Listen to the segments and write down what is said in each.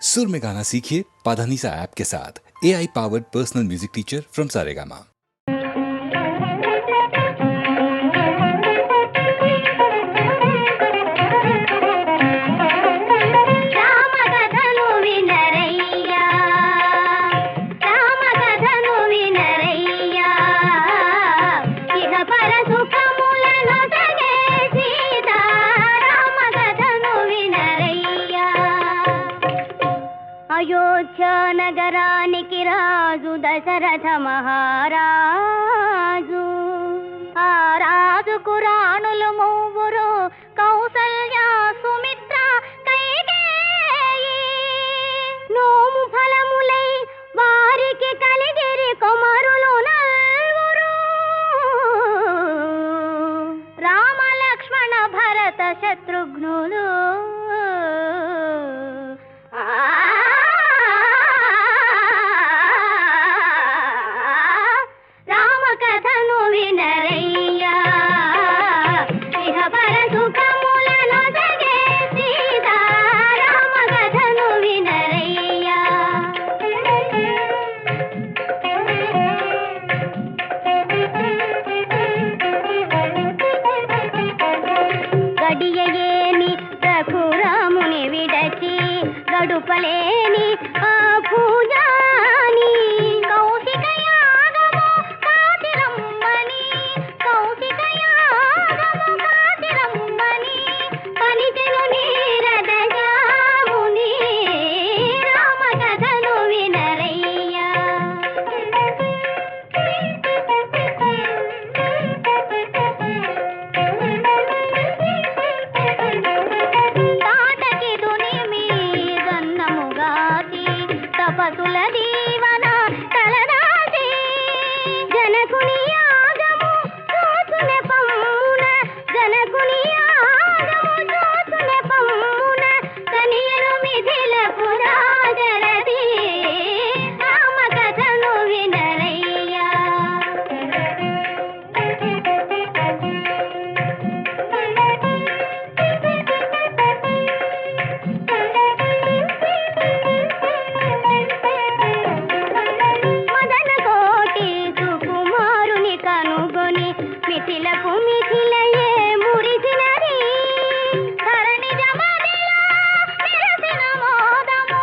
सुर में गाना सीखिए पाधानीसा ऐप के साथ। AI powered personal music teacher from Saregama. Ayodhya నగరానికి రాజు దశరథ మహారాజు. ఆ రాజుకు రాణులు మూవురు, కౌసల్య, సుమిత్ర, కైకేయి. నోము ఫలములై వారికి కలిగిరి కుమారులు నల్వురు. రామ లక్ష్మణ భరత శత్రుఘ్నులు. గడుపలేని ఆ పూజాని కౌశికయాగము కాతిరమ్మని, కౌశికయాగము కాతిరమ్మని పలికెను నీరదయాముని. రామ కథను వినరయ్యా. తపసుల దీవన కలరాసి జనకుని యాగము చూచునే పమ్మున, జనకుని యాగము చూచునే పమ్మున కనియను మిథిలకు రాజరది. రామ కథను వినరయ్యా. మిథిలకు మిథిలయే మురిసినది, ధరణి జమదిలో మెరసిన మోదము.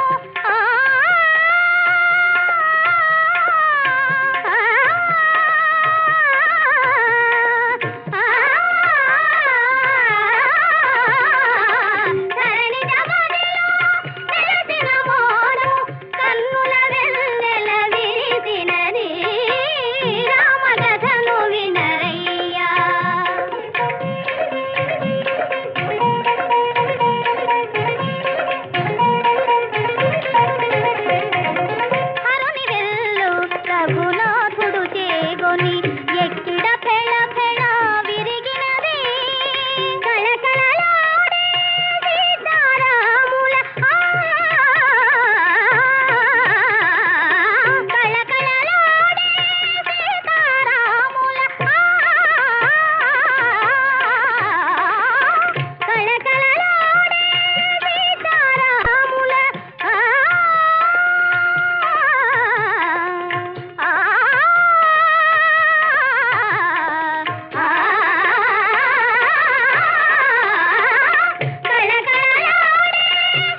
ధరణి జమదిలో మెరసిన మోదము, కన్నుల వెన్నెల విరిసినది. రామ కథను వినరయ్యా. హరుని వెల్లు రఘునాథుడు చేగొని ఎక్కిడ ఫెళ ఫెళ విరిగినది. కళకళలాడే సీతారాముల కళకళలాడే సీతారాముల కళకళలాడే సీతారాముల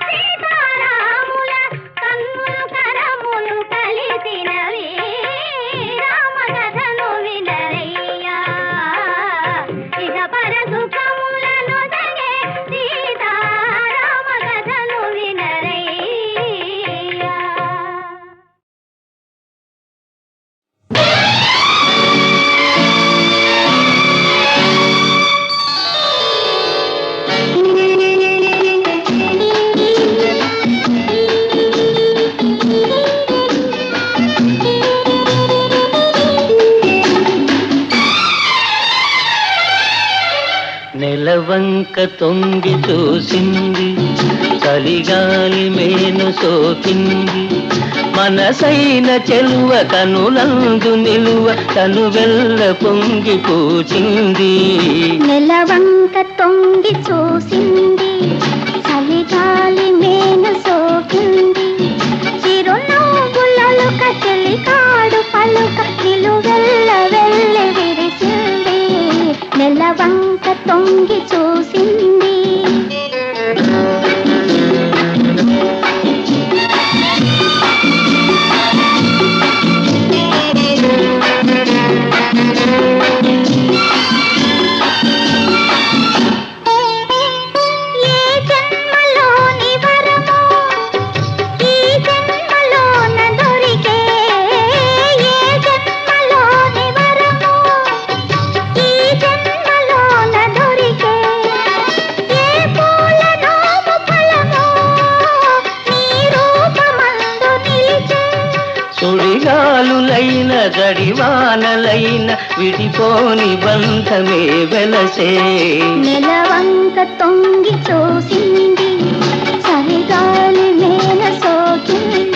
సీతారాముల కన్నులు కరములు కలిసినవి. రామ కథను వినరయ్యా. ఇహ పర సుఖములను సగే సీతా. రామ కథను వినరయ్యా. నెలవంక తొంగి చూసింది, చలిగాలి మేను సోకింది. మనసైన చెలువ కనులందు నిలువ తను వెల్ల పొంగి పూచింది. నెలవంక తొంగి చూసింది, చలిగాలి మేను సోకింది. జడివానలైన విడిపోని బంధమే వెలసే. నెలవంక తొంగి చూసింది చలిగాలి మేన సోకింది.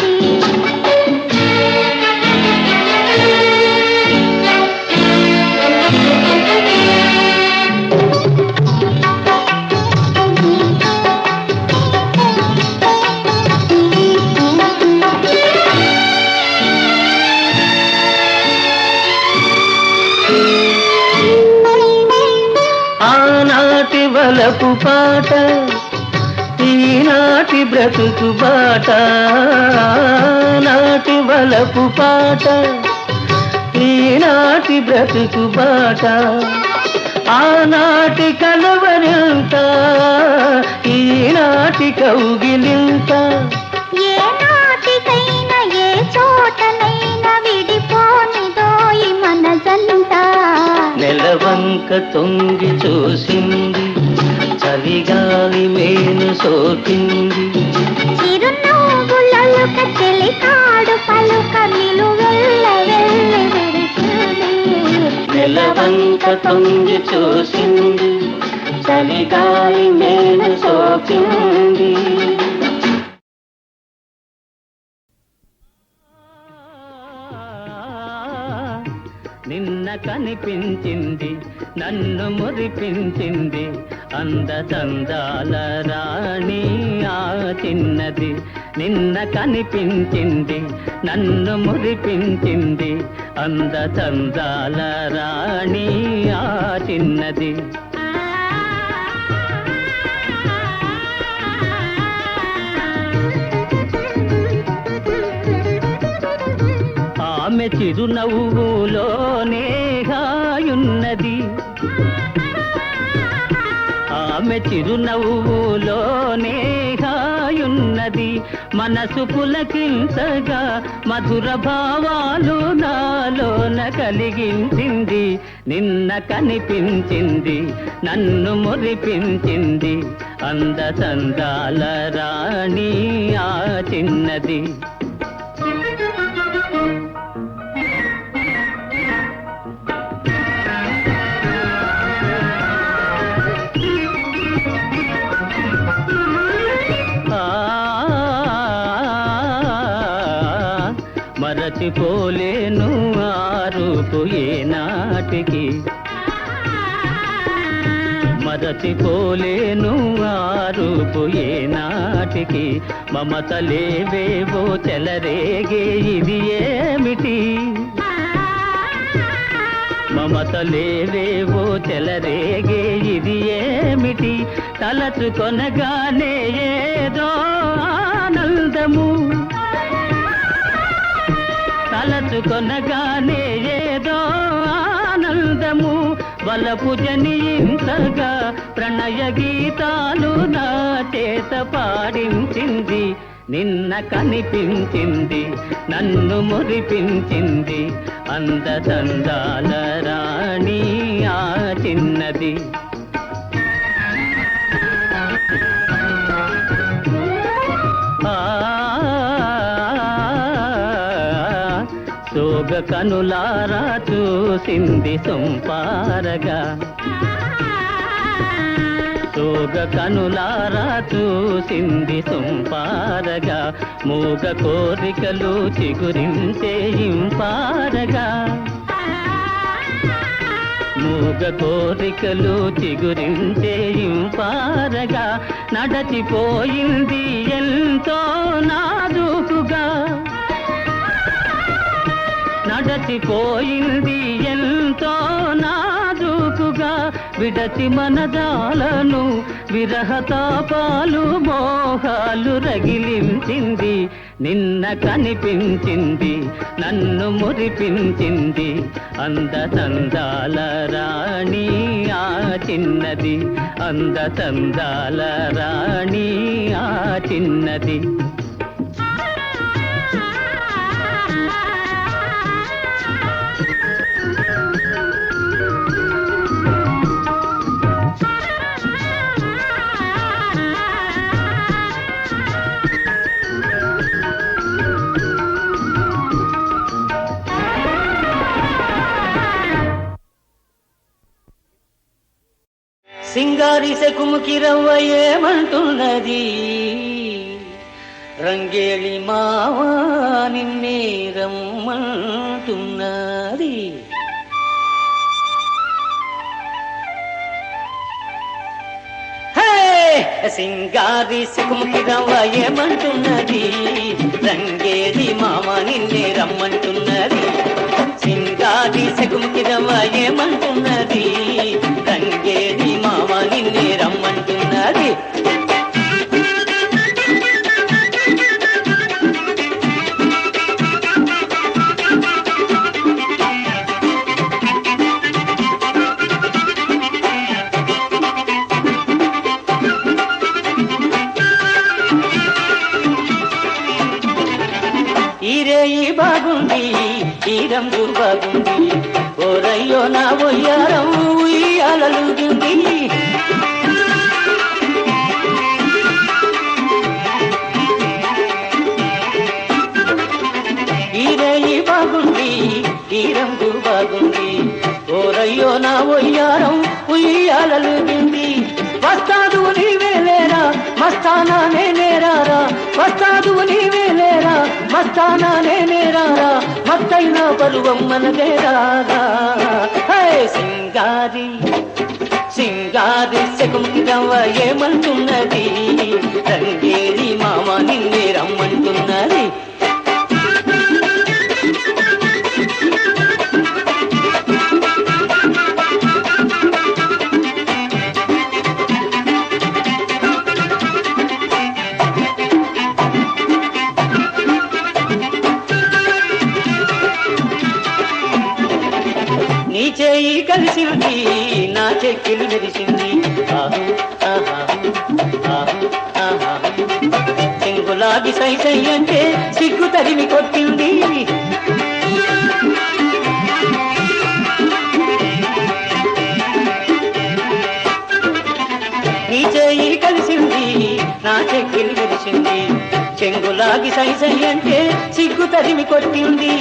ఆనాటి వలపు పాట ఈనాటి బ్రతుకు బాట. నాటి వలపు పాట ఈనాటి బ్రతుకు బాట. ఆనాటి కలవరింత ఈనాటి కౌగిలింత. ఏ నాటికైనా ఏ చోటనైనా విడిపోనిదోయి మనసంతా. నెలవంక తొంగి చూసింది చలిగాలి మేను సోకింది. చిరునవ్వులలుక చెలికాడు పలుక నిలువెల్ల వెళ్ళి విరిసింది. నెలవంక తొంగి చూసింది చలిగాలి మేను సోకింది. నిన్న కనిపించింది నన్ను మురిపించింది అందచందాల రాణి ఆ చిన్నది. నిన్న కనిపించింది నన్ను మురిపించింది అందచందాల రాణి ఆ చిన్నది. ఆమె చిరునవ్వులోనే హాయున్నది. ఆమె చిరునవ్వులోనే హాయున్నది. మనసు పులకించగా మధుర భావాలు నాలోన కలిగించింది. నిన్న కనిపించింది నన్ను మురిపించింది అందచందాల రాణి ఆ చిన్నది. మరచిపోలేను ఆ రూపు ఏనాటికి. మరచిపోలేను ఆ రూపు ఏనాటికి. మమతలేవేవో చెలరేగే ఇది ఏమిటి. మమతలేవేవో చెలరేగే ఇది ఏమిటి. తలచుకొనగానే ఏదో ఆనందము. తలచుకొనగానే ఏదో ఆనందము. వలపు జనించగా ప్రణయ గీతాలు నా చేత పాడించింది. నిన్న కనిపించింది నన్ను మురిపించింది అందచందాల రాణి ఆ చిన్నది. సోగ కనులారా చూసింది సొంపారగా. సోగ కనులారా చూసింది సొంపారగా. మూగ కోరికలు చిగురించే ఇంపారగా. మూగ కోరికలు చిగురించే ఇంపారగా. నడచిపోయింది ఎంతో నాజూకుగా. నడచిపోయింది ఎంతో నాజూకుగా. విడచి మనదాలను విరహతాపాలు మోహాలు రగిలించింది. నిన్న కనిపించింది నన్ను మురిపించింది అందచందాల రాణి ఆ చిన్నది. అందచందాల రాణి ఆ చిన్నది. చెకుముకి రవ్వ ఏమంటున్నది రంగేళి మావా నిన్నే రమ్మంటున్నది సింగారి చెకుముకి రవ్వ ఏమంటున్నది రంగేళి మావా నిన్నే రమ్మంటున్నది సింగారి చెకుముకి రవ్వ ఏమంటున్నది రంగేళి మావా నిన్నే రమ్మంటున్నది ఈ బాగుంది ఈ రంగు బాగుంది ఓరయ్యో నా ఒయ్యారం ఉయ్యాలలుగుంది ఈ రేయి బాగుంది ఈ రంగు బాగుంది ఓరయ్యో నా ఒయ్యారం ఉయ్యాలలుగుంది వస్తాదు నీవేలేరా మస్తానా నేనేరారా వస్తాదు నీవేలేరా మస్తానా నేనేరారా మత్తైన పరువం మనదేరారా సింగారి సింగారి చెకుముకి రవ్వ ఏమంటున్నది రంగేలి మామ నిన్నే రమ్మంటున్నది నీ చేయి కలిసింది నా చెక్కిలు మెరిసింది చెంగులాగి సై సై అంటే సిగ్గు తరిమి కొట్టింది నీ చేయి కలిసింది నా చెక్కిలు మెరిసింది చెంగులాగి సై సై అంటే సిగ్గు తరిమి కొట్టింది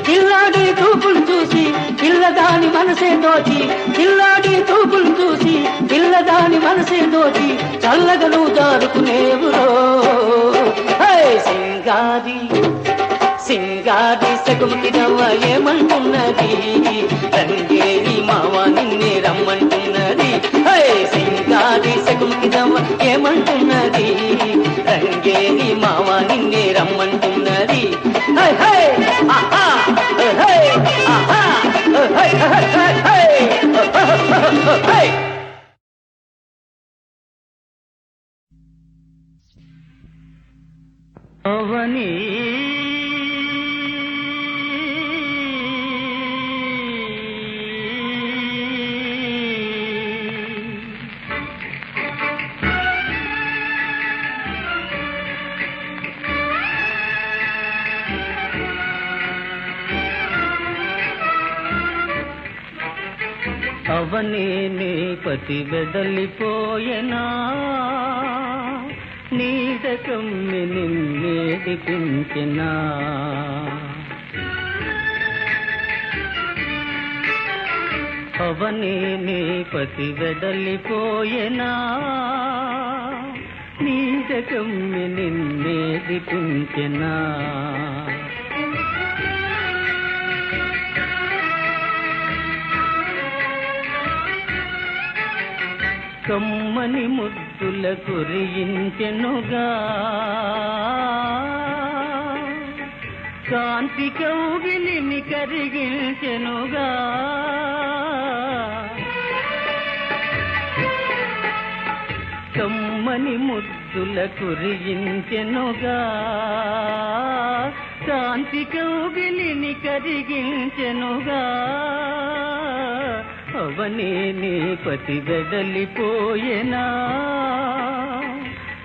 పిల్లాడి తూపులు చూసి పిల్లదాని మనసే దోచి పిల్లాడి తూపులు చూసి పిల్లదాని మనసే దోచి చల్లగను జారుకునేవురో సింగారి సింగారి చెకుముకి రవ్వ ఏమంటున్నది రంగేలి మావా నిన్నే రమ్మంటున్నది సింగారి చెకుముకి రవ్వ ఏమంటున్నది రంగేలి మావా నిన్నే రమ్మంటున్నది అవని అవని నీ పతి వెడలిపోయెనా నీడ కమ్మి నిన్నేది పించెనా అవని నీ పతి వెడలిపోయెనా నీడ కమ్మి నిన్నేది పించెనా కమ్మని ముద్దుల కురియించెనుగా కాంతి కౌగిలిని కరిగించెనుగా కమ్మని ముద్దుల కురియించెనుగా కాంతి కౌగిలిని కరిగించెనుగా అవని నీ పతి వెడలిపోయెనా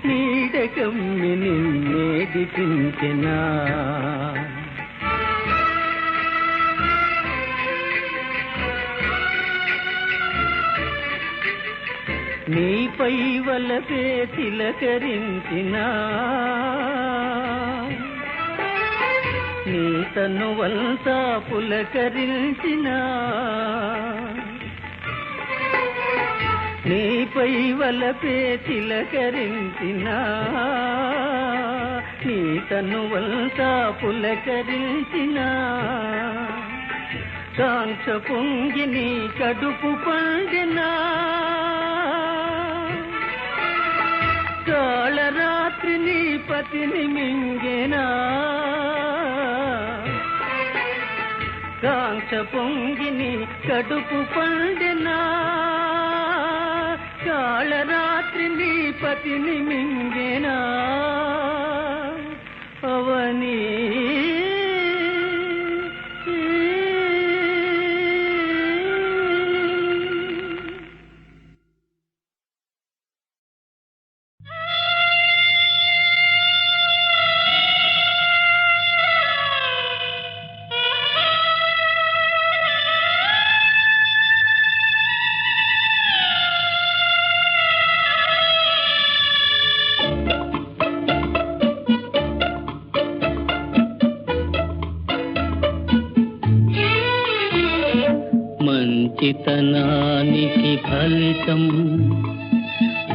నీడ కమ్మి నిన్నేది పించెనా నీపై వలపే తిలకరించినా నీ తనువంతా పులకరించినా నీపై వలపే తిలకరించినా నీ తనువంతా పులకరించినా కాంక్ష పొంగి నీ కడుపు పండినా కాళరాత్రి నీ పతిని మింగేనా కాంక్ష పొంగి నీ కడుపు పండినా కాళరాత్రి నీ పతిని మింగేనా అవనీ మంచితనానికి ఫలితం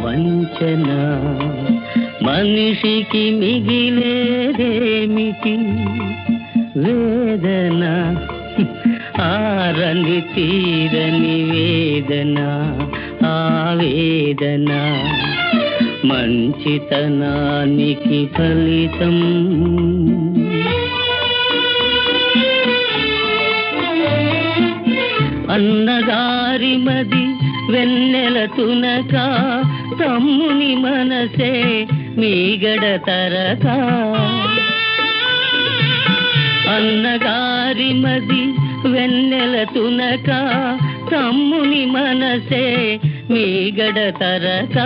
వంచన మనిషికి మిగిలేదేమిటి వేదన ఆరని తీరని వేదన ఆవేదన మంచితనానికి ఫలితం అన్నగారి మది వెన్నెల తునక తమ్ముని మనసే మీగడ తరక అన్నగారి మది వెన్నెల తునక తమ్ముని మనసే మీగడ తరక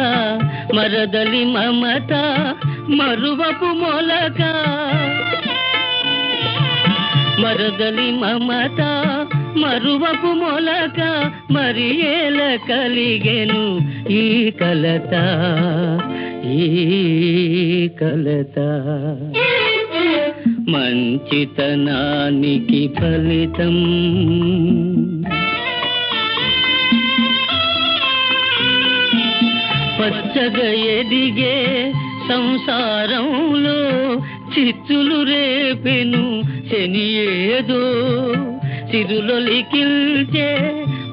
మరదలి మమత మరువపు మొలక మరదలి మమత మరువపు మొలక మరి ఏల కలిగెను ఈ కలత ఈ కలత మంచితనానికి ఫలితం పచ్చగా ఎదిగే సంసారంలో చిచ్చులు రేపెను శని ఏదో చిరులొలికిల్చే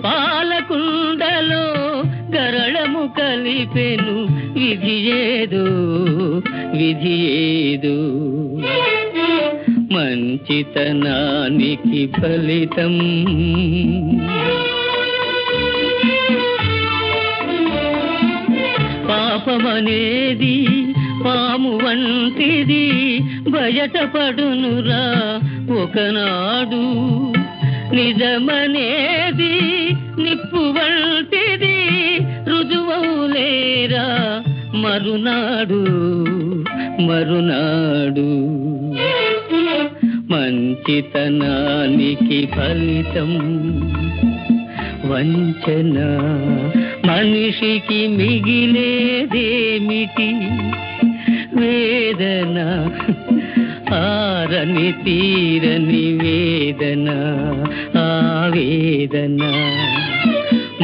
పాలకుండలో గరళము కలిపెను విధి ఏదో విధి ఏదో మంచితనానికి ఫలితం పాపమనేది పాము వంటిది బయటపడునురా ఒకనాడు నిజమనేది నిప్పు వంటిది రుజువవులేరా మరునాడు మరునాడు మంచితనానికి ఫలితం వంచన మనిషికి మిగిలేదేమిటి వేదన ఆరని తీరని వేదన ఆవేదన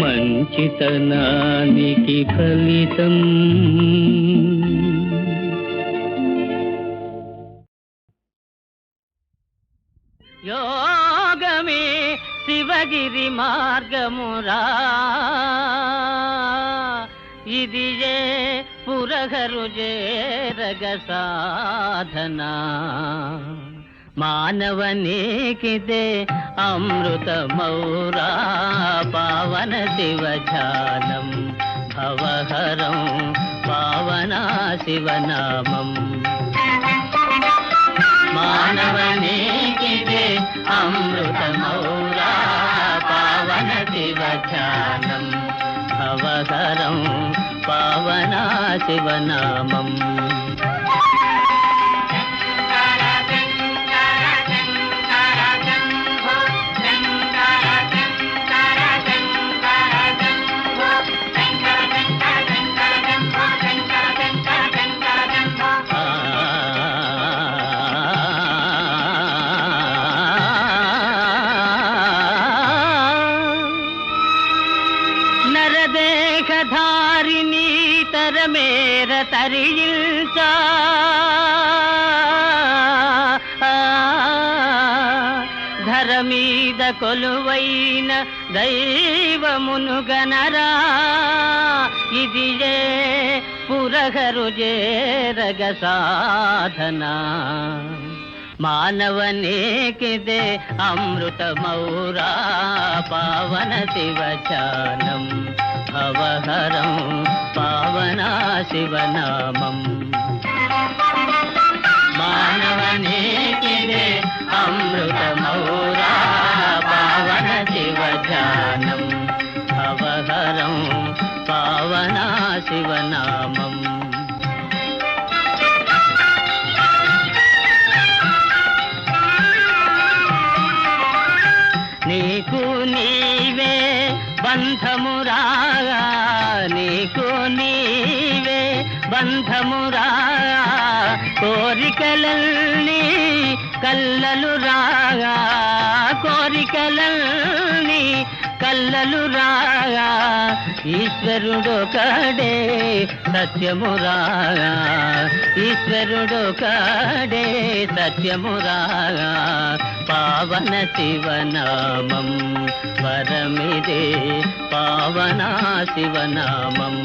మంచితనానికి ఫలితం యోగమే శివగిరి మార్గమురా ఇది ఏ పురగరు చేరగ సాధన మానవనేకిదే అమృతమౌరా పావన శివధ్యానం భవహరం పావనా శివనామం మానవనేకిదే అమృతమౌరా పావన శివధ్యానం భవహరం పావనా శివనామం నరదేహ మేర తరియించా ధర మీద కొలువైన దైవమును గనరా ఇది ఏ పురహరు చేరగ సాధన మానవనేకిదే అమృతమౌరా పావన శివచానం భవహరం పావనా శివనామం మానవనేకిదే అమృతమౌరా పావన శివచానం భవహరం పావనా శివనామం నీకు నీవే బంధమురాగా నీకు నీవే బంధమురా కోరికలన్నీ కల్లలు రాగా కోరికలన్నీ కల్లలు రాగా ఈశ్వరుడొకడే సత్యమురాగా ఈశ్వరుడొకడే సత్యమురాగా పావన శివనామం వరమిదే పావన శివనామం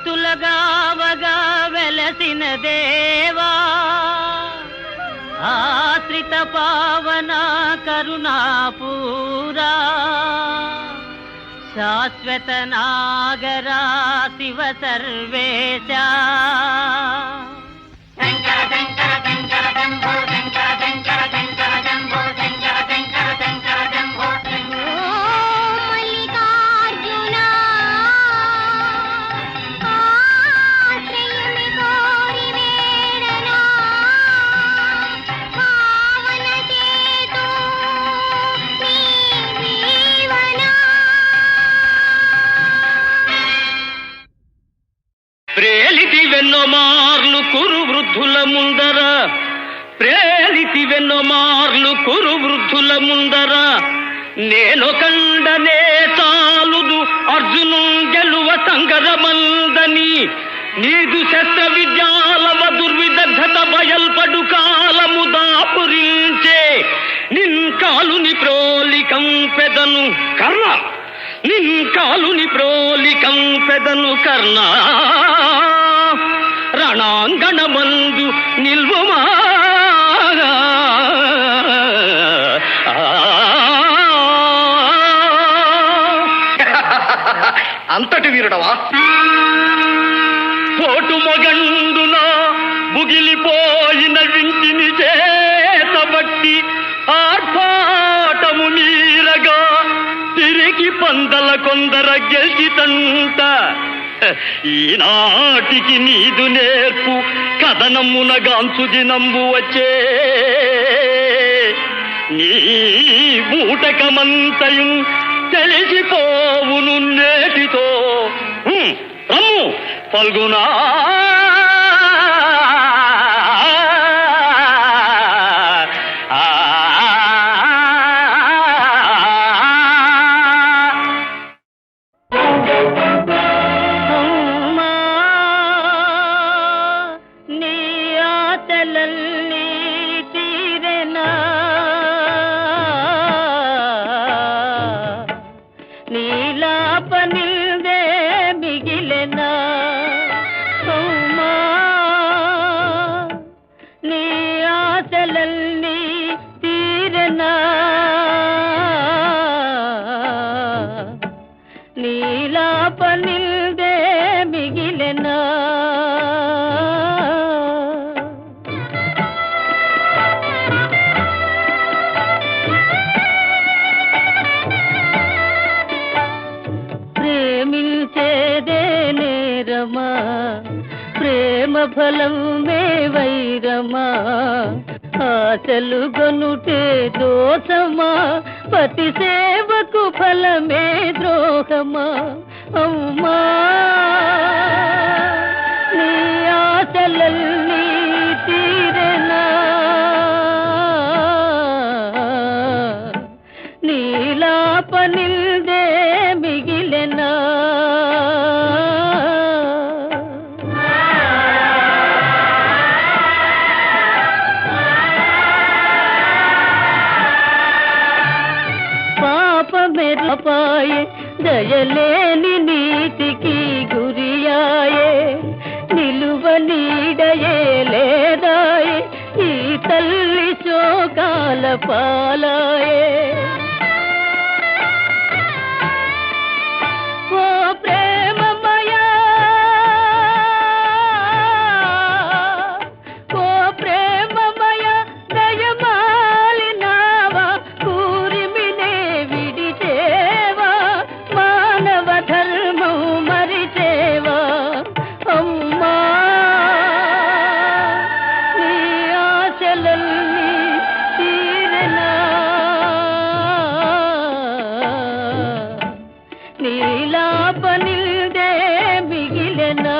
భక్తులగావగా వెలసిన దేవా ఆశ్రిత పావన కరుణాపూరా శాశ్వత నాగరా శివ సర్వేశ ప్రేలితి వెన్నో మార్లు కురు వృద్ధుల ముందర ప్రేలితి వెన్నో మార్లు కురు వృద్ధుల ముందర నేను కండనే చాలుదు అర్జును గెలువ సంగరమందని నీదు శస్త్ర విద్యాలవ దుర్విదగ్ధత బయల్పడు కాలము దాపురించే నిన్ కాలుని ప్రోలికం పెదను కర్ణ నిన్ కాలుని ప్రోలికం పెదను కర్ణ రణాంగణమందు నిల్వమా అంతటి వీరుడవా? తోటు మొగండున బుగిలిపోయిన వింటిని చేతబట్టి ఆర్భాటము మీరగా తిరిగి పందల కొందర గెలిచితంట ఈనాటికి నీదు నేర్పు కథనమునగాంచు దినంబు వచ్చే నీ బూటకమంతయు తెలిసిపోవును నేటితో రమ్ము ఫల్గునా నీలాపనిల్దే మిగిలెనా సౌమా నీ ఆశలన్నీ తీరెనా నీలాపనిల్దే మిగిలెనా ప్రేమించేదే నేరమా ప్రేమ ఫలం మే వైరమా ఆశలు గొనుటే దోషమా, పతి సేవకు ఫలమే ద్రోహమా. అమ్మా నీ ఆశలన్నీ తీరెనా, నీలాపనిల్దే మిగిలెనా. పాపమెరపాయే దయలేని నీతికి గురియాయే, నిలువ నీడయే లేదాయే, ఈ తల్లి శోకాల పాలాయే. ఓ ప్రేమమయా, ఓ ప్రేమమయా, దయమాలినావా, కూరిమినే విడిచేవా, మానవ ధర్మం మరిచేవా. అమ్మా నీ ఆశలన్నీ తీరెనా, నీలాపనిల్దే మిగిలెనా.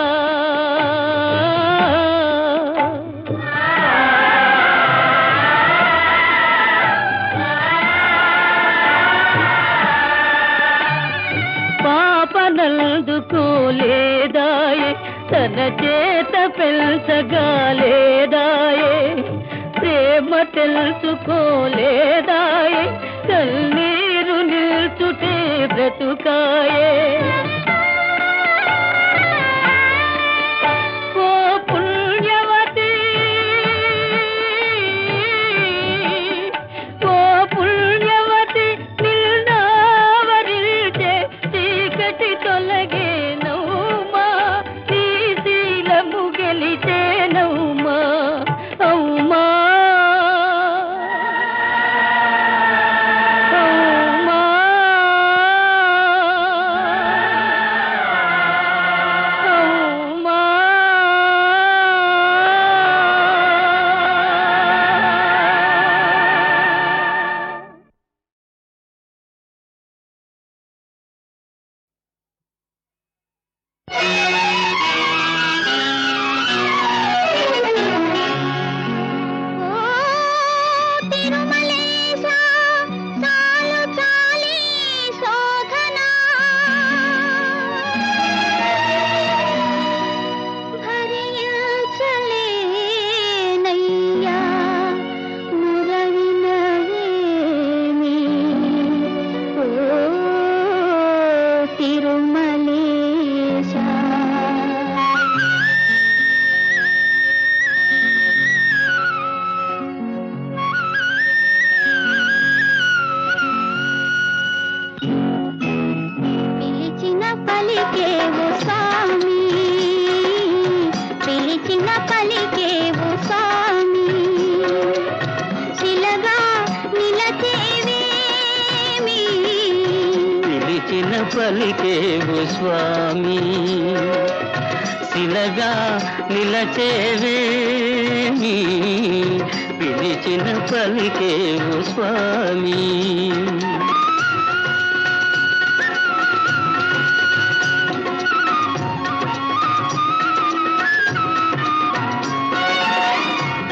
పాపనందుకోలేదాయే, తన చేత పెంచగాలేదాయే, ప్రేమ తెలుసుకోలేదాయే, కన్నీరు నిల్చుటే బ్రతుకాయే. ఓ పుణ్యవతి, ఓ పుణ్యవతి, నిల్నావరిల్చే చీకటి తొలగేనౌమా, ఈ శీలము గెలిచేనౌమా. అమ్మా అమ్మా అమ్మా. ఓ తిరుమలేశా, చాలు చాలీ శోధనా, భరించలేనయ్యా మురవినవేమి. ఓ తిరుమలేశా. పిలిచిన పలికేవు స్వామి, పిలిచిన పలికేవు స్వామి, శిలగా నిలచేవేమి. పిలిచిన పలికేవు స్వామి, శిలగా నిలచేవేమి, పిలిచిన పలికేవు స్వామి.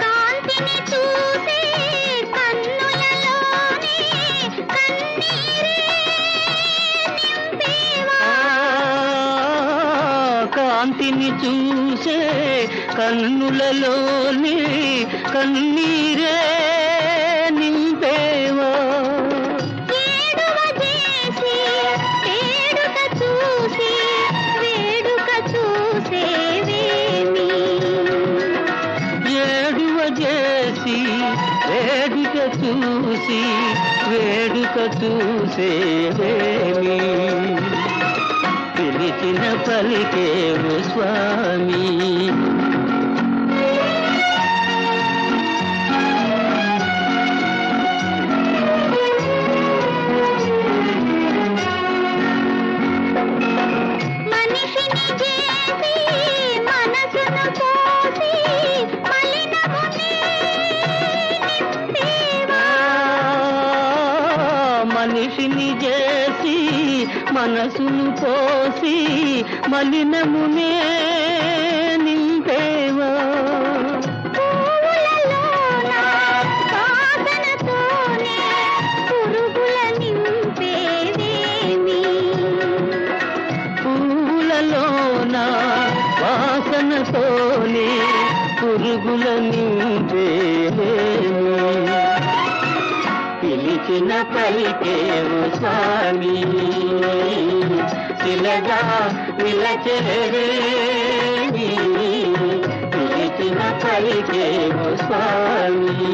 కాంతిని చూసే కన్నులలోనే కన్నీరే నింపేవా. కాంతిని చూసే కన్నులలోని కన్నీరే నింపేవా. ఏడువ చేసి వేడుక చూసి వేడుక చూసేవేమి. ఏడువ చేసి వేడుక చూసి వేడుక చూసేవేమి, పిలిచిన పలికేవు స్వామి. మనిషిని చేసి మనసును పోసి మలినమునే మనసును పోసి మలినమునే నింపేవా పువ్వులలోన వాసనతోనే పురుగుల నింపేవేమి పూలలోన వాసనతోనే పురుగుల నింపేమి పిలిచిన పలికేవు స్వామి శిలగా నిలచేవేమి పిలిచిన పలికేవు స్వామి